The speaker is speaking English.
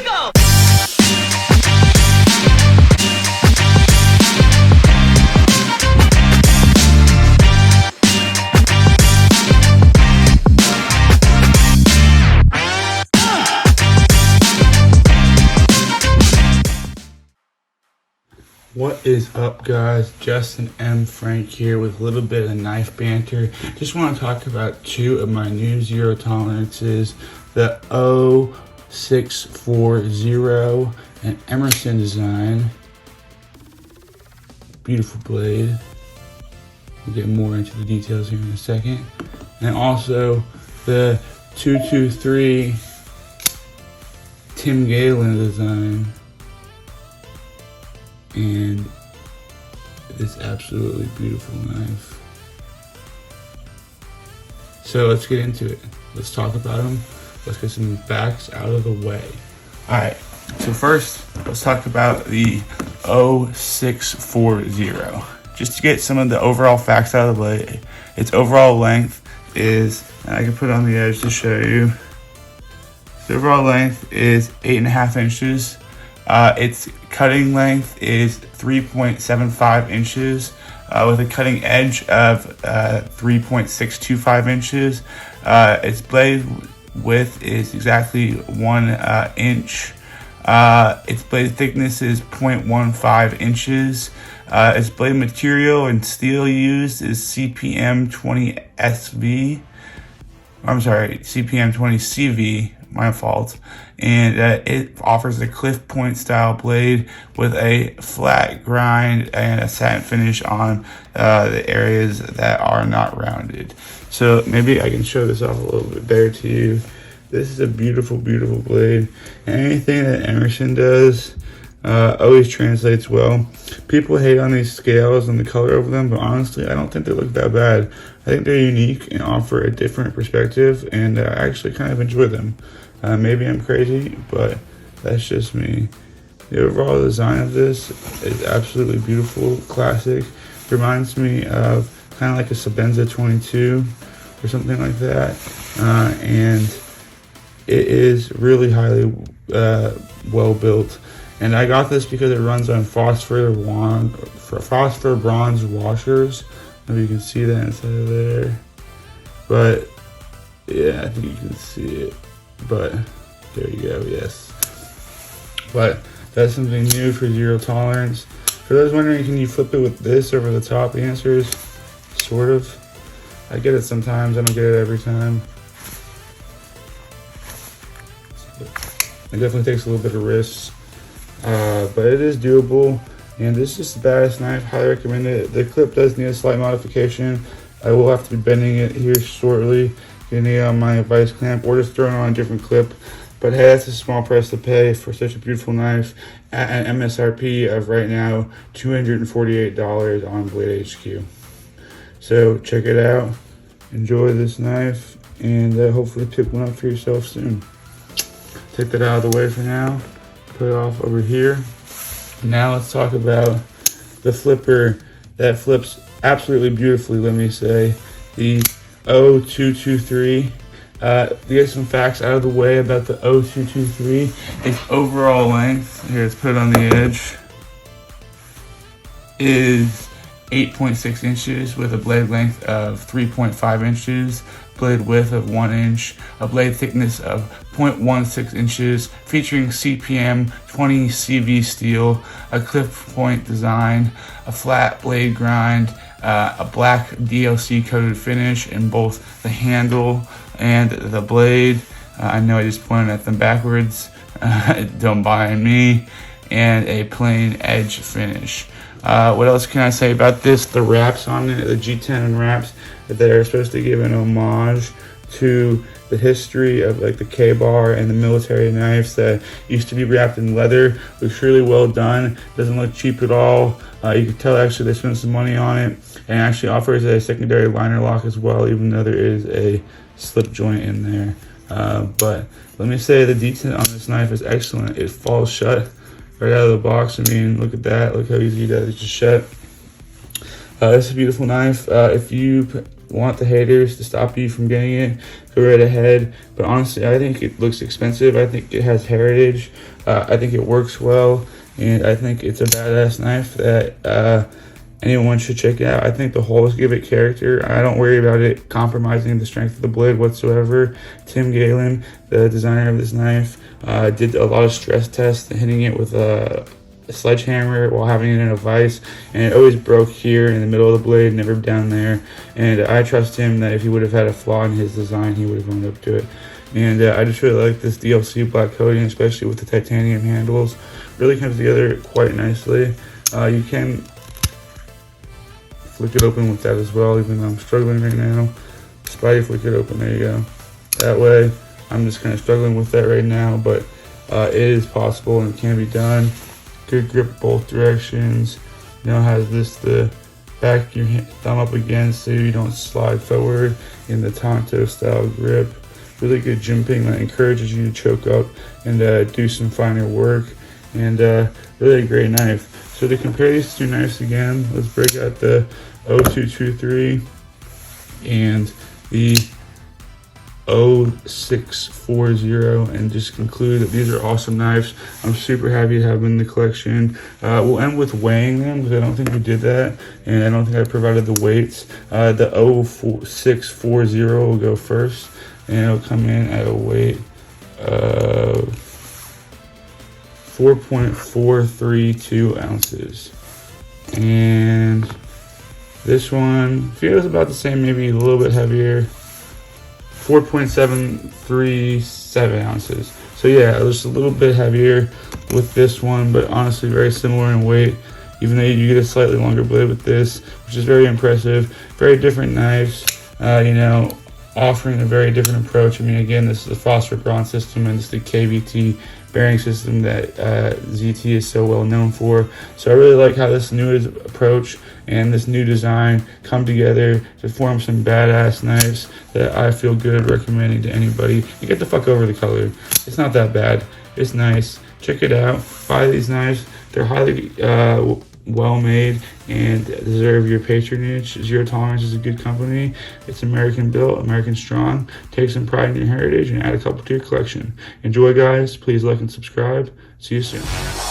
we go! What is up, guys? Justin M. Frank here with a little bit of knife banter. Just want to talk about two of my new zero tolerances, the 0640, an Emerson design. Beautiful blade. We'll get more into the details here in a second. And also the 223 Tim Galen design. And this absolutely beautiful knife. So let's get into it. Let's talk about them. Let's get some facts out of the way. All right, so first, let's talk about the 0640. Just to get some of the overall facts out of the way, its overall length is, and I can put it on the edge to show you. The overall length is 8.5 inches. Its cutting length is 3.75 inches with a cutting edge of 3.625 inches. Its blade width is exactly 1 inch. Its blade thickness is 0.15 inches. Its blade material and steel used is CPM 20 SV. I'm sorry, CPM 20 CV. My fault. And it offers a cliff point style blade with a flat grind and a satin finish on the areas that are not rounded. So maybe I can show this off a little bit better to you. This is a beautiful, beautiful blade. And anything that Emerson does always translates well. People hate on these scales and the color of them, but honestly, I don't think they look that bad. I think they're unique and offer a different perspective, and I actually kind of enjoy them. Maybe I'm crazy, but that's just me. The overall design of this is absolutely beautiful, classic. Reminds me of kind of like a Sabenza 22 or something like that. And it is really highly well built. And I got this because it runs on phosphor bronze washers. Maybe you can see that inside of there. But yeah, I think you can see it. But there you go, yes. But that's something new for zero tolerance. For those wondering, can you flip it with this over the top? The answer is sort of. I get it sometimes, I don't get it every time. It definitely takes a little bit of risk, but it is doable. And this is just a badass knife, highly recommend it. The clip does need a slight modification. I will have to be bending it here shortly, getting it on my vice clamp, or just throwing it on a different clip. But hey, that's a small price to pay for such a beautiful knife at an MSRP of right now $248 on Blade HQ. So check it out, enjoy this knife, and hopefully pick one up for yourself soon. Take that out of the way for now, put it off over here. Now let's talk about the flipper that flips absolutely beautifully, let me say, the 0223. To get some facts out of the way about the 0223, its overall length, here let's put it on the edge, is 8.6 inches with a blade length of 3.5 inches, blade width of 1 inch, a blade thickness of 0.16 inches, featuring CPM 20 CV steel, a cliff point design, a flat blade grind, a black DLC coated finish in both the handle and the blade. I know I just pointed at them backwards, don't mind me, and a plain edge finish. What else can I say about this? The wraps on it, the G10 wraps, that are supposed to give an homage to the history of like the K-bar and the military knives that used to be wrapped in leather. Looks really well done, doesn't look cheap at all. You can tell actually they spent some money on it, and actually offers a secondary liner lock as well, even though there is a slip joint in there. But let me say the detail on this knife is excellent. It falls shut right out of the box. I mean, look at that. Look how easy that is to shut. It's a beautiful knife. If you want the haters to stop you from getting it, go right ahead. But honestly, I think it looks expensive. I think it has heritage. I think it works well, and I think it's a badass knife that anyone should check it out. I think the holes give it character. I don't worry about it compromising the strength of the blade whatsoever. Tim Galen, the designer of this knife, did a lot of stress tests, hitting it with a sledgehammer while having it in a vise, and it always broke here in the middle of the blade, never down there. And I trust him that if he would have had a flaw in his design, he would have owned up to it. And I just really like this DLC black coating, especially with the titanium handles. Really comes together quite nicely. You can flick it open with that as well, even though I'm struggling right now. Spidey, flick it open, there you go. That way, I'm just kind of struggling with that right now, but it is possible and it can be done. Good grip both directions. Now has the back of your thumb up against so you don't slide forward in the Tonto style grip. Really good jimping that encourages you to choke up and do some finer work. And really a great knife. So to compare these two knives again, let's break out the 0223 and the 0640 and just conclude that these are awesome knives. I'm super happy to have them in the collection. We'll end with weighing them because I don't think we did that, and I don't think I provided the weights. The 0640 will go first, and it'll come in at a weight of 4.432 ounces. And this one feels about the same, maybe a little bit heavier, 4.737 ounces. So yeah, just a little bit heavier with this one, but honestly very similar in weight, even though you get a slightly longer blade with this, which is very impressive. Very different knives, you know, offering a very different approach. I mean, again, this is a phosphoric bronze system, and it's the KVT bearing system that ZT is so well known for. So I really like how this new approach and this new design come together to form some badass knives that I feel good recommending to anybody. You get the fuck over the color. It's not that bad. It's nice. Check it out. Buy these knives. They're highly well made and deserve your patronage. Zero Tolerance is a good company. It's American built, American strong. Take some pride in your heritage and add a couple to your collection. Enjoy, guys. Please like and subscribe. See you soon.